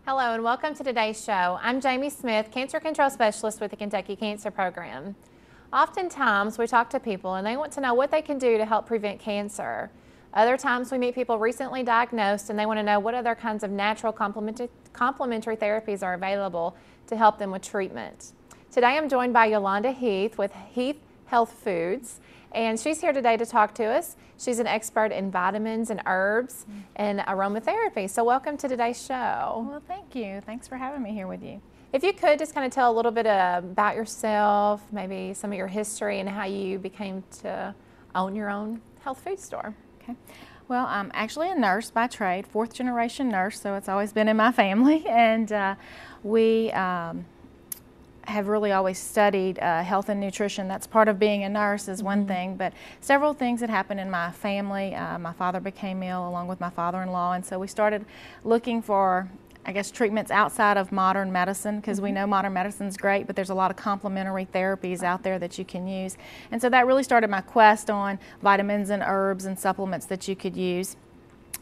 Hello and welcome to today's show. I'm Jamie Smith, Cancer Control Specialist with the Kentucky Cancer Program. Oftentimes we talk to people and they want to know what they can do to help prevent cancer. Other times we meet people recently diagnosed and they want to know what other kinds of natural complementary therapies are available to help them with treatment. Today I'm joined by Yolanda Heath with Heath Health Foods, and she's here today to talk to us. She's an expert in vitamins and herbs and aromatherapy. So welcome to today's show. Well, thank you. Thanks for having me here with you. If you could just kind of tell a little bit about yourself, maybe some of your history and how you became to own your own health food store. Okay. Well, I'm actually a nurse by trade, fourth generation nurse, so it's always been in my family. And we have really always studied health and nutrition. That's part of being a nurse is one thing, but several things had happened in my family. My father became ill along with my father-in-law, and so we started looking for, I guess, treatments outside of modern medicine, because we know modern medicine's great, but there's a lot of complementary therapies out there that you can use. And so that really started my quest on vitamins and herbs and supplements that you could use.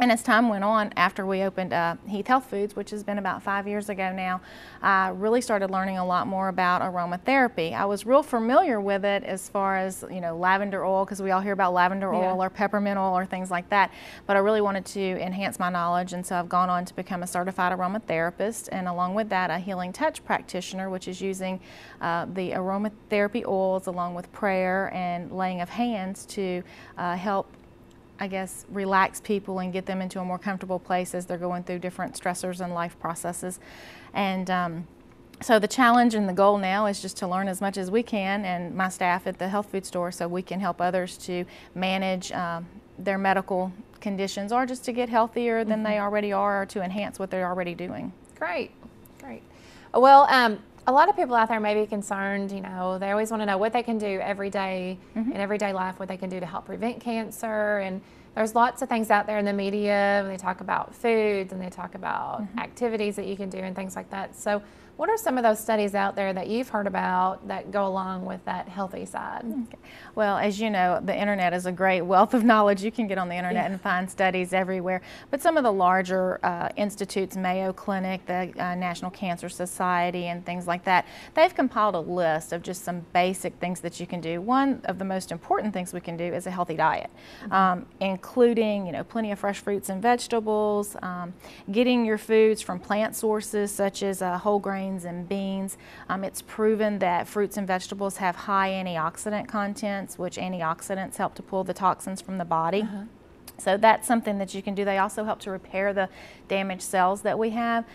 And as time went on, after we opened Heath Health Foods, which has been about 5 years ago now, I really started learning a lot more about aromatherapy. I was real familiar with it as far as, you know, lavender oil, because we all hear about lavender oil or peppermint oil or things like that. But I really wanted to enhance my knowledge, and so I've gone on to become a certified aromatherapist, and along with that, a healing touch practitioner, which is using the aromatherapy oils along with prayer and laying of hands to help, I guess, relax people and get them into a more comfortable place as they're going through different stressors and life processes. And so the challenge and the goal now is just to learn as much as we can, and my staff at the health food store, so we can help others to manage their medical conditions, or just to get healthier than they already are, or to enhance what they're already doing. Great, great. Well, a lot of people out there may be concerned, you know, they always want to know what they can do every day in everyday life, what they can do to help prevent cancer. And there's lots of things out there in the media. They talk about foods and they talk about activities that you can do and things like that. So what are some of those studies out there that you've heard about that go along with that healthy side? Okay. Well, as you know, the internet is a great wealth of knowledge. You can get on the internet and find studies everywhere. But some of the larger institutes, Mayo Clinic, the National Cancer Society, and things like that, they've compiled a list of just some basic things that you can do. One of the most important things we can do is a healthy diet, including, you know, plenty of fresh fruits and vegetables, getting your foods from plant sources such as whole grains and beans. It's proven that fruits and vegetables have high antioxidant contents, which antioxidants help to pull the toxins from the body. So that's something that you can do. They also help to repair the damaged cells that we have.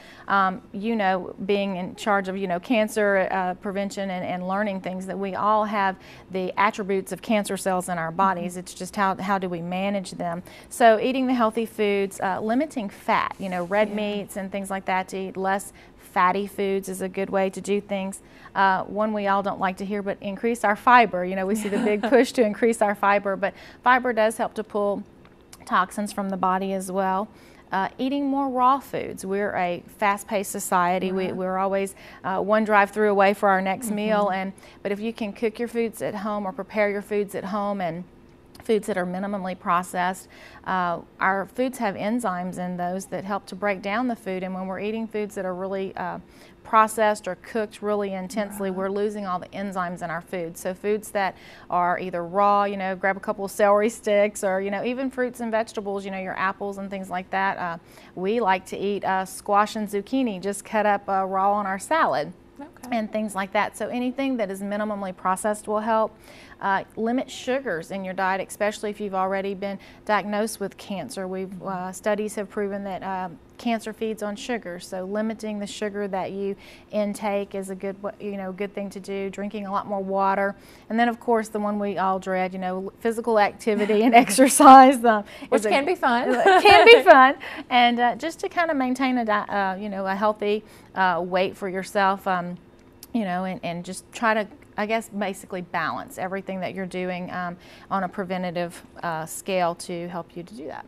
You know, being in charge of, you know, cancer prevention and learning things, that we all have the attributes of cancer cells in our bodies. It's just how do we manage them. So eating the healthy foods, limiting fat, you know, red meats and things like that, to eat less fatty foods is a good way to do things. One we all don't like to hear, but increase our fiber. You know, we see the big push to increase our fiber, but fiber does help to pull toxins from the body as well. Eating more raw foods. We're a fast-paced society. We're always one drive-through away for our next meal, but if you can cook your foods at home or prepare your foods at home, and foods that are minimally processed, our foods have enzymes in those that help to break down the food, and when we're eating foods that are really processed or cooked really intensely, we're losing all the enzymes in our food. So foods that are either raw, you know, grab a couple of celery sticks, or, you know, even fruits and vegetables, you know, your apples and things like that. We like to eat squash and zucchini just cut up raw on our salad. And things like that. So anything that is minimally processed will help. Limit sugars in your diet, especially if you've already been diagnosed with cancer. Studies have proven that cancer feeds on sugar, so limiting the sugar that you intake is a good, you know, good thing to do. Drinking a lot more water, and then of course the one we all dread, you know, physical activity and exercise, which can be fun. Can be fun, and just to kind of maintain a you know, a healthy weight for yourself, you know, and just try to, I guess, basically balance everything that you're doing on a preventative scale to help you to do that.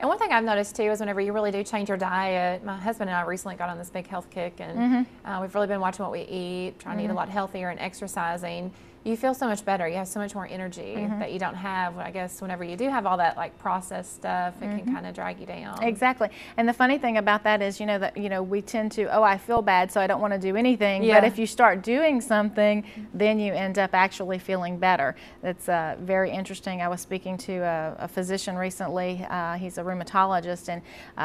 And one thing I've noticed too is whenever you really do change your diet, my husband and I recently got on this big health kick, and we've really been watching what we eat, trying to eat a lot healthier and exercising. you feel so much better. You have so much more energy that you don't have, I guess, whenever you do have all that like processed stuff, it can kind of drag you down. Exactly. And the funny thing about that is, we tend to, I feel bad, so I don't want to do anything. But if you start doing something, then you end up actually feeling better. That's very interesting. I was speaking to a physician recently. He's a rheumatologist, and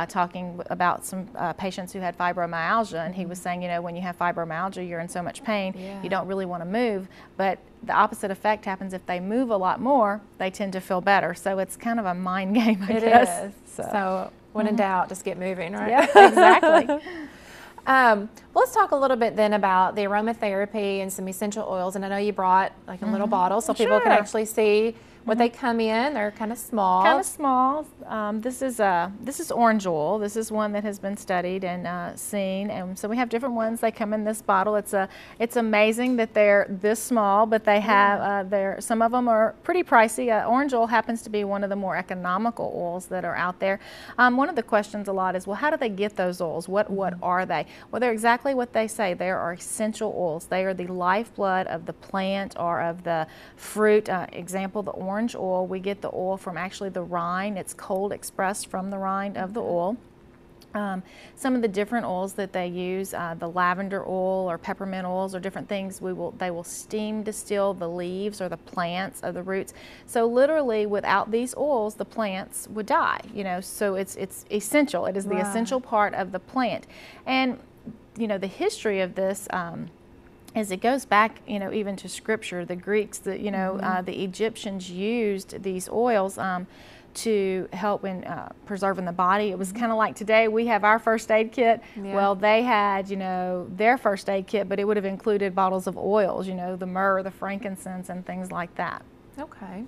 talking about some patients who had fibromyalgia. And he was saying, when you have fibromyalgia, you're in so much pain, you don't really want to move. But the opposite effect happens if they move a lot more, they tend to feel better. So it's kind of a mind game, I guess. It is. So when in doubt, just get moving, right? Yeah, exactly. Let's talk a little bit then about the aromatherapy and some essential oils. And I know you brought like a little bottle so people can actually see what they come in. They're kind of small. Kind of small. This is orange oil. This is one that has been studied and seen. And so we have different ones. They come in this bottle. It's amazing that they're this small, but they have some of them are pretty pricey. Orange oil happens to be one of the more economical oils that are out there. One of the questions a lot is, well, how do they get those oils? What are they? Well, they're exactly what they say. They are essential oils. They are the lifeblood of the plant or of the fruit. Example, the orange oil, we get the oil from actually the rind. It's cold expressed from the rind of the oil. Some of the different oils that they use, the lavender oil or peppermint oils or different things, they will steam distill the leaves or the plants of the roots. So literally without these oils, the plants would die, so it's essential. It is the essential part of the plant. And the history of this as it goes back, even to Scripture. The Greeks, the Egyptians used these oils to help in preserving the body. It was kind of like today we have our first aid kit. Well, they had, their first aid kit, but it would have included bottles of oils, the myrrh, the frankincense, and things like that. Okay.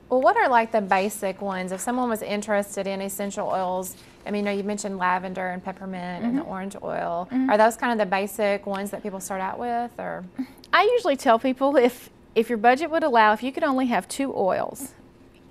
Well, what are like the basic ones? If someone was interested in essential oils, I mean, you mentioned lavender and peppermint and the orange oil. Are those kind of the basic ones that people start out with, or? I usually tell people if your budget would allow, if you could only have 2 oils,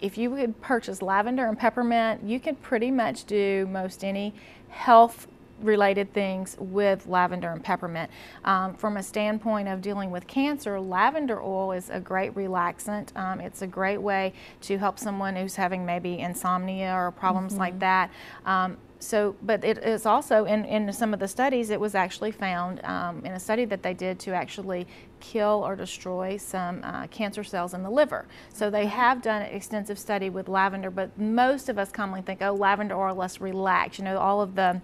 if you would purchase lavender and peppermint, you could pretty much do most any health related things with lavender and peppermint. From a standpoint of dealing with cancer, lavender oil is a great relaxant. It's a great way to help someone who's having maybe insomnia or problems like that. But it is also, in some of the studies, it was actually found in a study that they did to actually kill or destroy some cancer cells in the liver. So they have done an extensive study with lavender, but most of us commonly think, oh, lavender oil, let's relax. All of the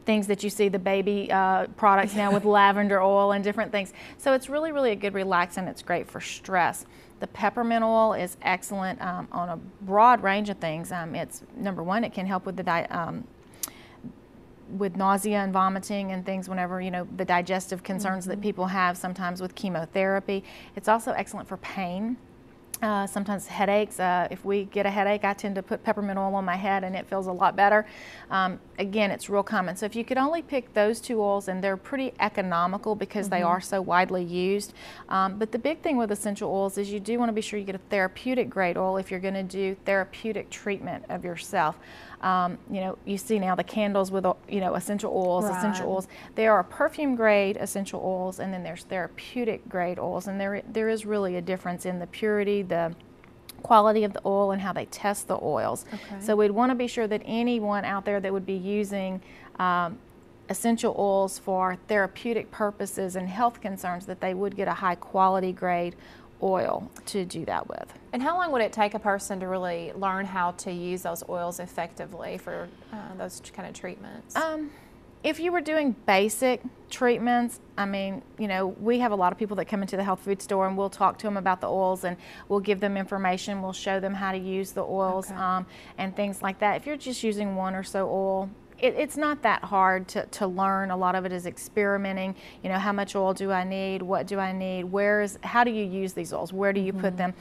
things that you see, the baby products now with lavender oil and different things. So it's really, really a good relaxant. It's great for stress. The peppermint oil is excellent on a broad range of things. It's number one, it can help with with nausea and vomiting and things whenever, the digestive concerns that people have sometimes with chemotherapy. It's also excellent for pain. Sometimes headaches. If we get a headache, I tend to put peppermint oil on my head and it feels a lot better. Again, it's real common. So if you could only pick those 2 oils, and they're pretty economical because they are so widely used. But the big thing with essential oils is you do want to be sure you get a therapeutic grade oil if you're going to do therapeutic treatment of yourself. You see now the candles with, essential oils. There are perfume grade essential oils, and then there's therapeutic grade oils, and there is really a difference in the purity, the quality of the oil, and how they test the oils. So we'd want to be sure that anyone out there that would be using essential oils for therapeutic purposes and health concerns, that they would get a high quality grade oil to do that with. And how long would it take a person to really learn how to use those oils effectively for those kind of treatments? If you were doing basic treatments, we have a lot of people that come into the health food store, and we'll talk to them about the oils, and we'll give them information. We'll show them how to use the oils and things like that. If you're just using 1 or so oil, it's not that hard to learn. A lot of it is experimenting. How much oil do I need? What do I need? How do you use these oils? Where do you put them?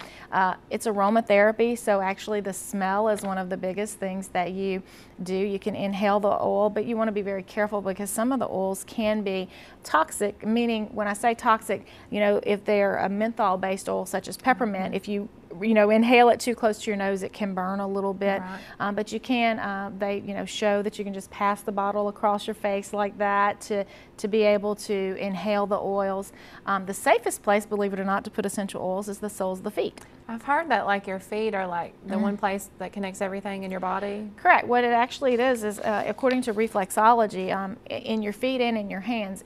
It's aromatherapy, so actually the smell is one of the biggest things that you do. You can inhale the oil, but you want to be very careful because some of the oils can be toxic, meaning when I say toxic, if they're a menthol-based oil such as peppermint, if you inhale it too close to your nose, it can burn a little bit. Right. But you can, they show that you can just pass the bottle across your face like that to be able to inhale the oils. The safest place, believe it or not, to put essential oils is the soles of the feet. I've heard that like your feet are like the one place that connects everything in your body. Correct. What it actually is according to reflexology, in your feet and in your hands,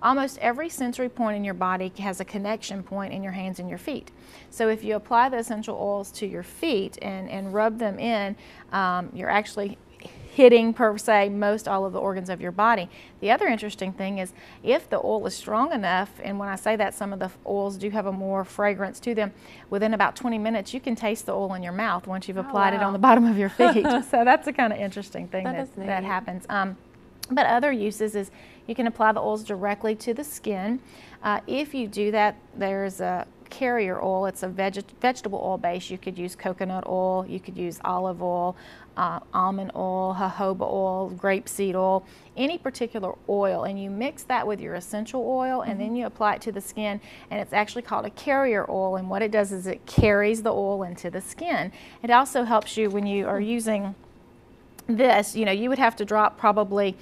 almost every sensory point in your body has a connection point in your hands and your feet. So if you apply the essential oils to your feet and rub them in, you're actually hitting, per se, most all of the organs of your body. The other interesting thing is if the oil is strong enough, and when I say that, some of the oils do have a more fragrance to them, within about 20 minutes you can taste the oil in your mouth once you've applied it on the bottom of your feet. So that's a kind of interesting thing that happens. But other uses is you can apply the oils directly to the skin. If you do that, there's a carrier oil. It's a vegetable oil base. You could use coconut oil, you could use olive oil, almond oil, jojoba oil, grapeseed oil, any particular oil, and you mix that with your essential oil, and then you apply it to the skin, and it's actually called a carrier oil, and what it does is it carries the oil into the skin. It also helps you when you are using this, you would have to drop probably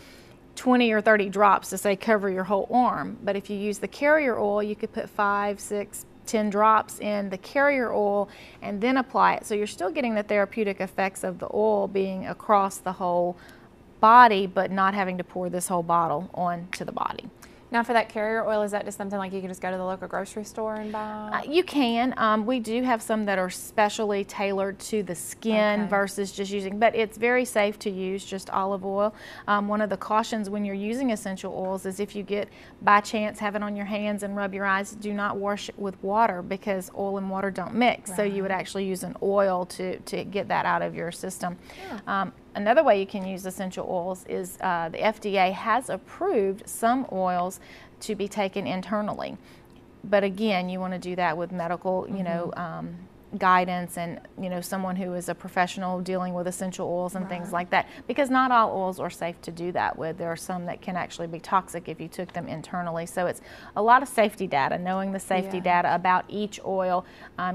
20 or 30 drops to say cover your whole arm, but if you use the carrier oil, you could put 5, 6, 10 drops in the carrier oil and then apply it. So you're still getting the therapeutic effects of the oil being across the whole body, but not having to pour this whole bottle onto the body. Now for that carrier oil, is that just something like you can just go to the local grocery store and buy? You can. We do have some that are specially tailored to the skin versus just using, but it's very safe to use just olive oil. One of the cautions when you're using essential oils is if you get, by chance, have it on your hands and rub your eyes, do not wash it with water because oil and water don't mix. Right. So you would actually use an oil to get that out of your system. Yeah. Another way you can use essential oils is the FDA has approved some oils to be taken internally. But again, you want to do that with medical, guidance and, someone who is a professional dealing with essential oils and things like that. Because not all oils are safe to do that with. There are some that can actually be toxic if you took them internally. So it's a lot of safety data, knowing the safety data about each oil.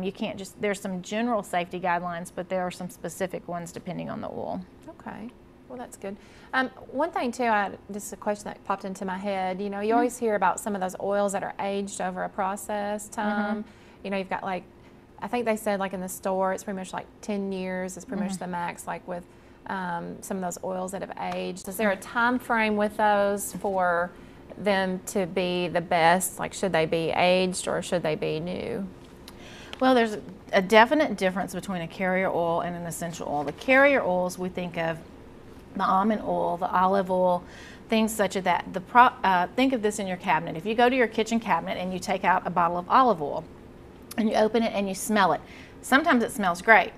You can't just, there's some general safety guidelines, but there are some specific ones depending on the oil. Okay, well that's good. One thing too, just a question that popped into my head, you always hear about some of those oils that are aged over a process time. You've got like, I think they said like in the store, it's pretty much like 10 years is pretty much the max, like with some of those oils that have aged. Is there a time frame with those for them to be the best? Like should they be aged or should they be new? Well, there's a definite difference between a carrier oil and an essential oil. The carrier oils, we think of the almond oil, the olive oil, things such as that. Think of this in your cabinet. If you go to your kitchen cabinet and you take out a bottle of olive oil and you open it and you smell it, sometimes it smells great.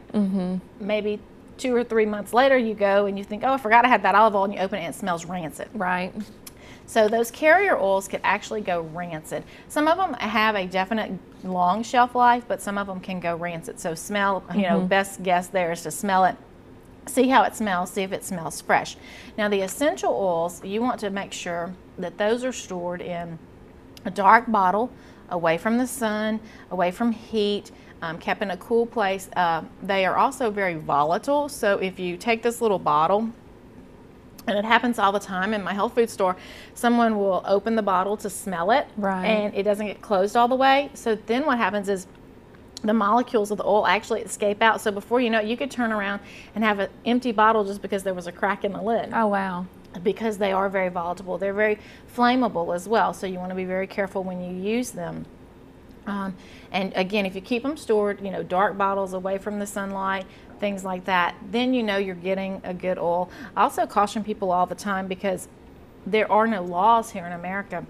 Maybe 2 or 3 months later you go and you think, oh, I forgot I had that olive oil, and you open it and it smells rancid. Right. So those carrier oils could actually go rancid. Some of them have a definite long shelf life, but some of them can go rancid. So smell, best guess there is to smell it, see how it smells, see if it smells fresh. Now the essential oils, you want to make sure that those are stored in a dark bottle, away from the sun, away from heat, kept in a cool place. They are also very volatile, so if you take this little bottle, and it happens all the time in my health food store, someone will open the bottle to smell it, and it doesn't get closed all the way. So then what happens is the molecules of the oil actually escape out. So before you know it, you could turn around and have an empty bottle just because there was a crack in the lid. Oh, wow. Because they are very volatile. They're very flammable as well, so you want to be very careful when you use them. And again, if you keep them stored, dark bottles away from the sunlight, things like that, then you're getting a good oil. I also caution people all the time because there are no laws here in America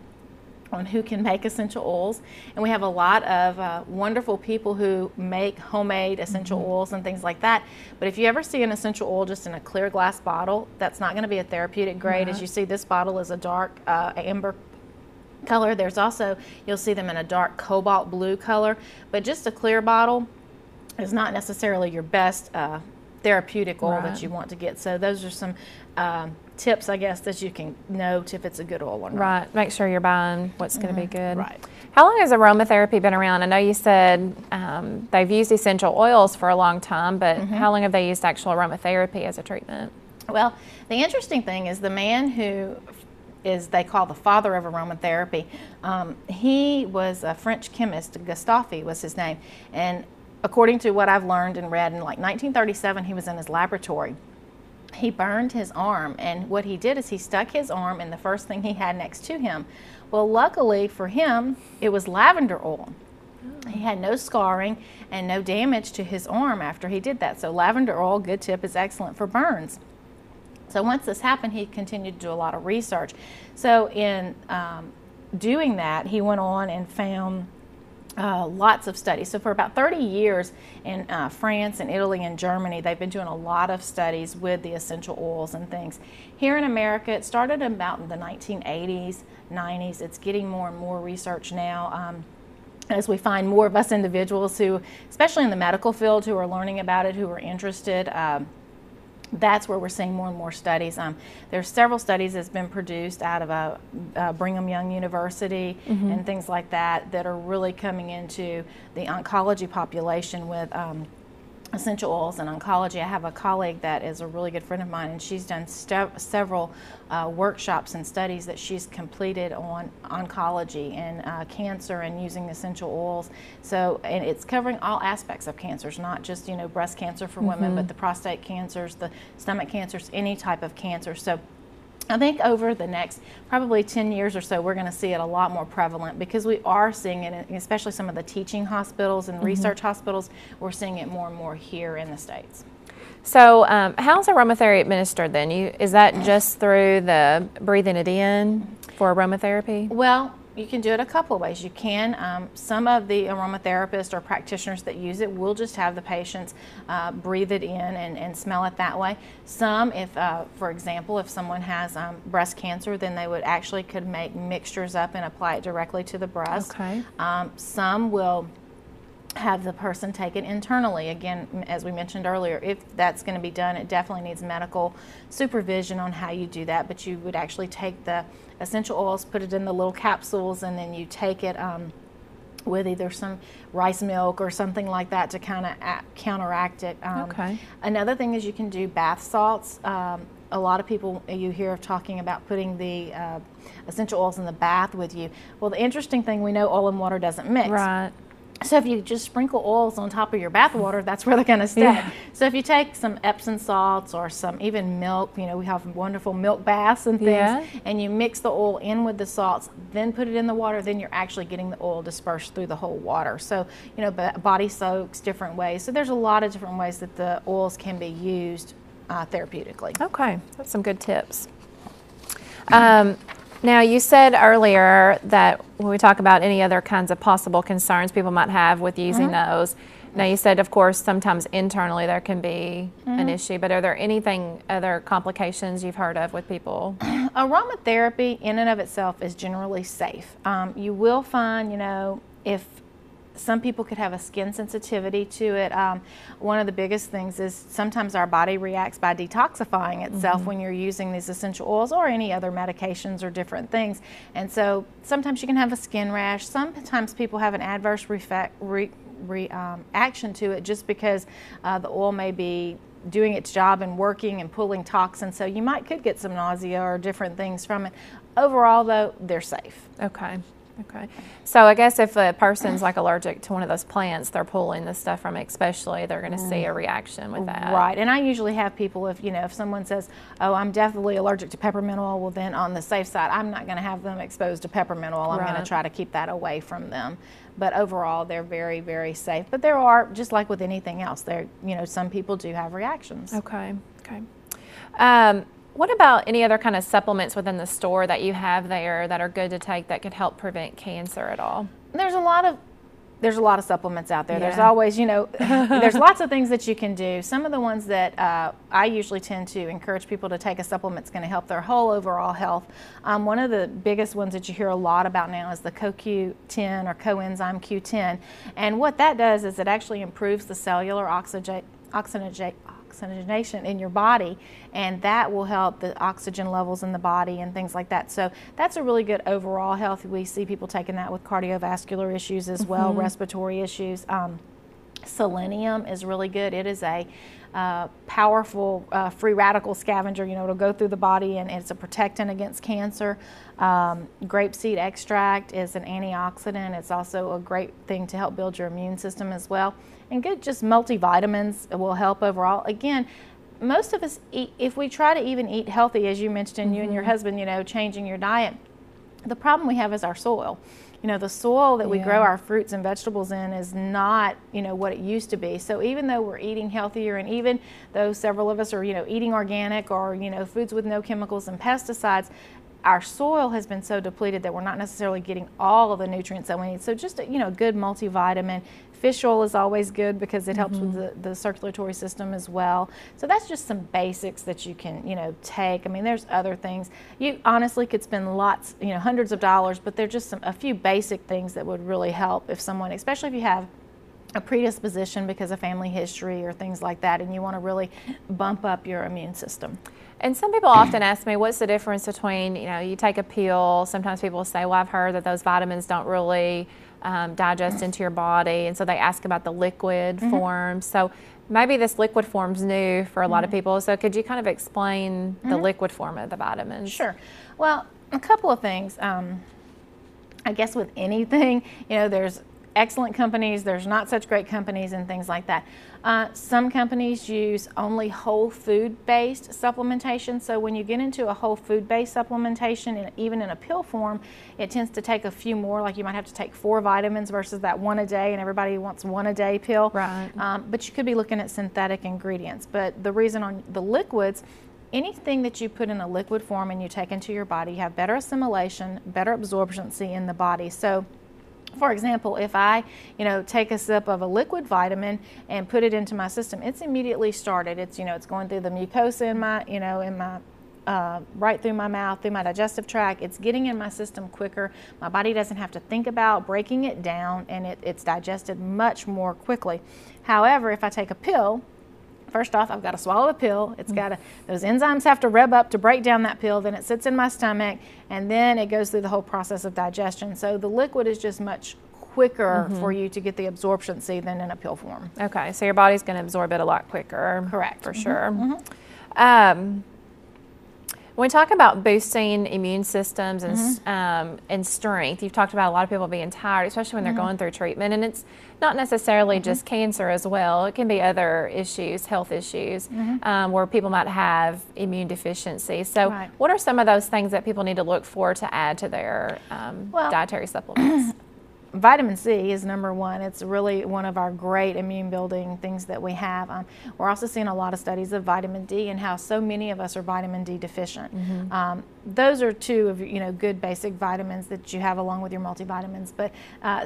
on who can make essential oils, and we have a lot of wonderful people who make homemade essential oils and things like that. But if you ever see an essential oil just in a clear glass bottle, that's not going to be a therapeutic grade. As you see, this bottle is a dark amber color. There's also, you'll see them in a dark cobalt blue color, but just a clear bottle is not necessarily your best therapeutic oil that you want to get. So those are some tips, I guess, that you can note if it's a good oil or not. Right. Make sure you're buying what's going to be good. Right. How long has aromatherapy been around? I know you said they've used essential oils for a long time, but how long have they used actual aromatherapy as a treatment? Well, the interesting thing is the man who they call the father of aromatherapy, he was a French chemist. Gustave was his name. And according to what I've learned and read, in like 1937, he was in his laboratory. He burned his arm, and what he did is he stuck his arm in the first thing he had next to him. Well, luckily for him, it was lavender oil. He had no scarring and no damage to his arm after he did that. So lavender oil, good tip, is excellent for burns. So once this happened, he continued to do a lot of research. So in doing that, he went on and found lots of studies. So for about 30 years in France and Italy and Germany, they've been doing a lot of studies with the essential oils and things. Here in America, it started about in the 1980s, 90s. It's getting more and more research now. As we find more of us individuals who, especially in the medical field, who are learning about it, who are interested, that's where we're seeing more and more studies. There's several studies that's been produced out of Brigham Young University and things like that that are really coming into the oncology population with essential oils and oncology. I have a colleague that is a really good friend of mine, and she's done several workshops and studies that she's completed on oncology and cancer and using essential oils. So, and it's covering all aspects of cancers, not just, you know, breast cancer for women, but the prostate cancers, the stomach cancers, any type of cancer. So I think over the next probably 10 years or so, we're going to see it a lot more prevalent, because we are seeing it, especially some of the teaching hospitals and research hospitals. We're seeing it more and more here in the States. So how's aromatherapy administered then? Is that just through the breathing it in for aromatherapy? Well, you can do it a couple of ways. You can, some of the aromatherapists or practitioners that use it will just have the patients breathe it in and smell it that way. Some, if, for example, if someone has breast cancer, then they would actually could make mixtures up and apply it directly to the breast. Okay. Some will have the person take it internally. Again, as we mentioned earlier, if that's going to be done, it definitely needs medical supervision on how you do that, but you would actually take the essential oils, put it in the little capsules, and then you take it with either some rice milk or something like that to kind of counteract it. Okay. Another thing is you can do bath salts. A lot of people you hear of talking about putting the essential oils in the bath with you. Well, the interesting thing, we know oil and water doesn't mix. Right. So if you just sprinkle oils on top of your bath water, that's where they're going to stay. Yeah. So if you take some Epsom salts or some even milk, you know, we have wonderful milk baths and things, and you mix the oil in with the salts, then put it in the water, then you're actually getting the oil dispersed through the whole water. So, you know, body soaks, different ways. So there's a lot of different ways that the oils can be used therapeutically. Okay, that's some good tips. Now, you said earlier that when we talk about any other kinds of possible concerns people might have with using those, now you said, of course, sometimes internally there can be an issue, but are there anything, other complications you've heard of with people? Aromatherapy in and of itself is generally safe. You will find, you know, if some people could have a skin sensitivity to it. One of the biggest things is sometimes our body reacts by detoxifying itself when you're using these essential oils or any other medications or different things. And so sometimes you can have a skin rash. Sometimes people have an adverse reaction to it just because the oil may be doing its job and working and pulling toxins. So you could get some nausea or different things from it. Overall, though, they're safe. Okay. Okay. So I guess if a person's like allergic to one of those plants they're pulling the stuff from, especially, they're going to see a reaction with that. Right. And I usually have people, if someone says, oh, I'm definitely allergic to peppermint oil, well then on the safe side, I'm not going to have them exposed to peppermint oil. I'm going to try to keep that away from them. But overall, they're very, very safe. But there are, just like with anything else, some people do have reactions. Okay. Okay. What about any other kind of supplements within the store that you have there that are good to take that could help prevent cancer at all? There's a lot of supplements out there. Yeah. There's always, there's lots of things that you can do. Some of the ones that I usually tend to encourage people to take a supplement that's going to help their whole overall health. One of the biggest ones that you hear a lot about now is the CoQ10 or coenzyme Q10. And what that does is it actually improves the cellular oxygenation oxygenation in your body, and that will help the oxygen levels in the body and things like that. So that's a really good overall health. We see people taking that with cardiovascular issues as well, respiratory issues. Selenium is really good. It is a powerful free radical scavenger. It'll go through the body, and it's a protectant against cancer. Grapeseed extract is an antioxidant. It's also a great thing to help build your immune system as well. And good, just multivitamins will help overall. Again, most of us eat, if we try to even eat healthy, as you mentioned, you and your husband, changing your diet, the problem we have is our soil. The soil that we grow our fruits and vegetables in is not, what it used to be. So even though we're eating healthier, and even though several of us are, eating organic or, foods with no chemicals and pesticides, our soil has been so depleted that we're not necessarily getting all of the nutrients that we need. So just a, good multivitamin. Fish oil is always good because it helps with the circulatory system as well. So that's just some basics that you can, take. I mean, there's other things. You honestly could spend lots, hundreds of dollars, but they're just a few basic things that would really help if someone, especially if you have a predisposition because of family history or things like that, and you want to really bump up your immune system. And some people often ask me, what's the difference between, you take a pill. Sometimes people say, well, I've heard that those vitamins don't really digest into your body, and so they ask about the liquid form. So maybe this liquid form's new for a lot of people. So could you kind of explain the liquid form of the vitamins? Sure. Well, a couple of things. I guess with anything, there's excellent companies, there's not such great companies, and things like that. Some companies use only whole food-based supplementation. So when you get into a whole food-based supplementation, and even in a pill form, it tends to take a few more. Like you might have to take 4 vitamins versus that 1 a day, and everybody wants 1 a day pill. Right. But you could be looking at synthetic ingredients. But the reason on the liquids, anything that you put in a liquid form and you take into your body, you have better assimilation, better absorptioncy in the body. So for example, if I, take a sip of a liquid vitamin and put it into my system, it's immediately started. It's, it's going through the mucosa in my, right through my mouth, through my digestive tract. It's getting in my system quicker. My body doesn't have to think about breaking it down, and it's digested much more quickly. However, if I take a pill, first off, I've got to swallow the pill. It's got those enzymes have to rev up to break down that pill. Then it sits in my stomach, and then it goes through the whole process of digestion. So the liquid is just much quicker for you to get the absorptioncy than in a pill form. Okay, so your body's going to absorb it a lot quicker. Correct. For sure. When we talk about boosting immune systems and strength, you've talked about a lot of people being tired, especially when they're going through treatment, and it's not necessarily just cancer as well. It can be other issues, health issues, where people might have immune deficiency. So what are some of those things that people need to look for to add to their dietary supplements? Vitamin C is number one. It's really one of our great immune building things that we have. We're also seeing a lot of studies of vitamin D and how so many of us are vitamin D deficient. Those are two of good basic vitamins that you have along with your multivitamins. But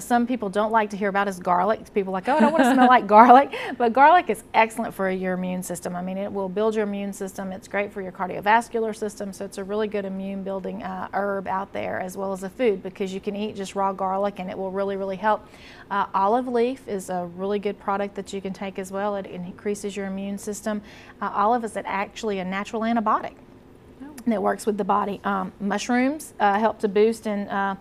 some people don't like to hear about is garlic. People are like, oh, I don't want to smell like garlic. But garlic is excellent for your immune system. I mean, it will build your immune system. It's great for your cardiovascular system. So it's a really good immune building herb out there, as well as a food, because you can eat just raw garlic and it will really help. Olive leaf is a really good product that you can take as well. It increases your immune system. Olive is actually a natural antibiotic that works with the body. Mushrooms help to boost the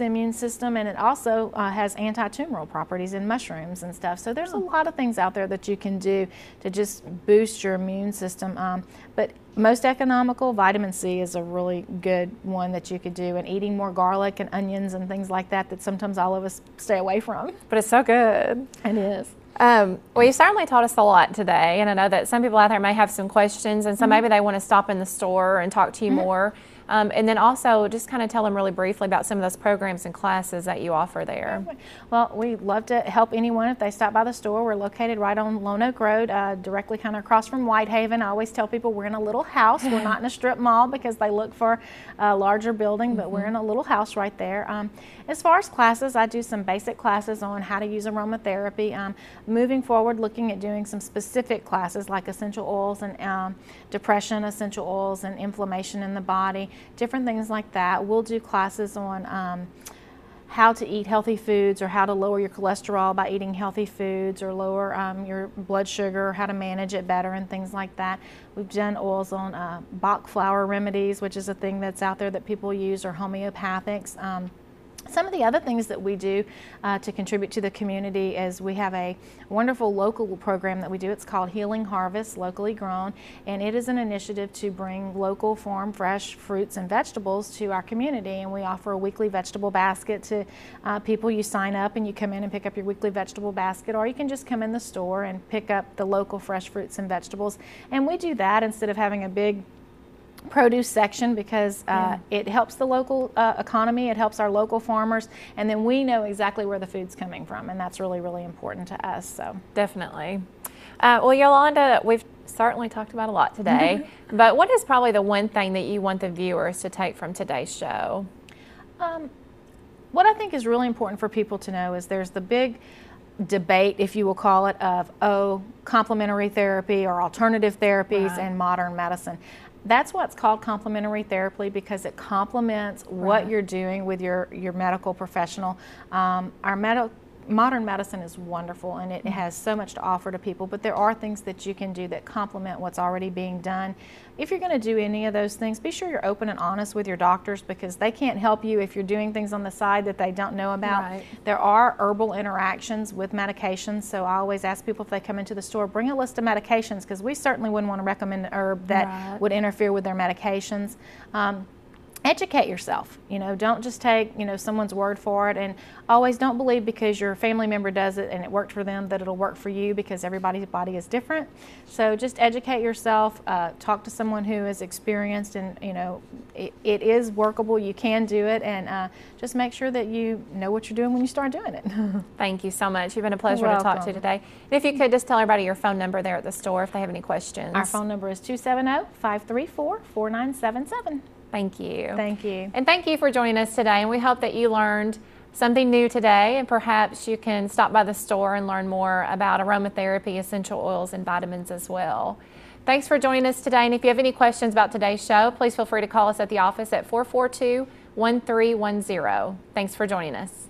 immune system, and it also has anti-tumoral properties in mushrooms and stuff. So there's a lot of things out there that you can do to just boost your immune system. But most economical, vitamin C is a really good one that you could do, and eating more garlic and onions and things like that sometimes all of us stay away from. But it's so good. It is. Well, you certainly taught us a lot today, and I know that some people out there may have some questions, and so maybe they want to stop in the store and talk to you more. And then also just kind of tell them really briefly about some of those programs and classes that you offer there. Well, we'd love to help anyone if they stop by the store. We're located right on Lone Oak Road, directly kind of across from Whitehaven. I always tell people we're in a little house. We're not in a strip mall because they look for a larger building, but we're in a little house right there. As far as classes, I do some basic classes on how to use aromatherapy. Moving forward, looking at doing some specific classes like essential oils and depression, essential oils and inflammation in the body, different things like that. We'll do classes on how to eat healthy foods or how to lower your cholesterol by eating healthy foods, or lower your blood sugar, how to manage it better and things like that. We've done oils on Bach flower remedies, which is a thing that's out there that people use, or homeopathics. Some of the other things that we do to contribute to the community is we have a wonderful local program that we do. It's called Healing Harvest, locally grown, and it is an initiative to bring local farm fresh fruits and vegetables to our community. And we offer a weekly vegetable basket to people. You sign up and you come in and pick up your weekly vegetable basket, or you can just come in the store and pick up the local fresh fruits and vegetables. And we do that instead of having a big produce section, because it helps the local economy, it helps our local farmers, and then we know exactly where the food's coming from, and that's really, really important to us. So definitely. Well, Yolanda, we've certainly talked about a lot today, but what is probably the one thing that you want the viewers to take from today's show? What I think is really important for people to know is there's the big debate, if you will call it, of complementary therapy or alternative therapies and modern medicine. That's what's called complementary therapy, because it complements what you're doing with your medical professional. Modern medicine is wonderful, and it has so much to offer to people, but there are things that you can do that complement what's already being done. If you're going to do any of those things, be sure you're open and honest with your doctors, because they can't help you if you're doing things on the side that they don't know about. There are herbal interactions with medications, so I always ask people if they come into the store, bring a list of medications, because we certainly wouldn't want to recommend an herb that would interfere with their medications. Educate yourself. Don't just take someone's word for it, and always don't believe because your family member does it and it worked for them that it'll work for you, because everybody's body is different. So just educate yourself, talk to someone who is experienced, and it is workable. You can do it, and just make sure that you know what you're doing when you start doing it. Thank you so much. You've been a pleasure to talk to today. And if you could just tell everybody your phone number there at the store if they have any questions. Our phone number is 270-534-4977. Thank you. Thank you. And thank you for joining us today. And we hope that you learned something new today, and perhaps you can stop by the store and learn more about aromatherapy, essential oils, and vitamins as well. Thanks for joining us today. And if you have any questions about today's show, please feel free to call us at the office at 442-1310. Thanks for joining us.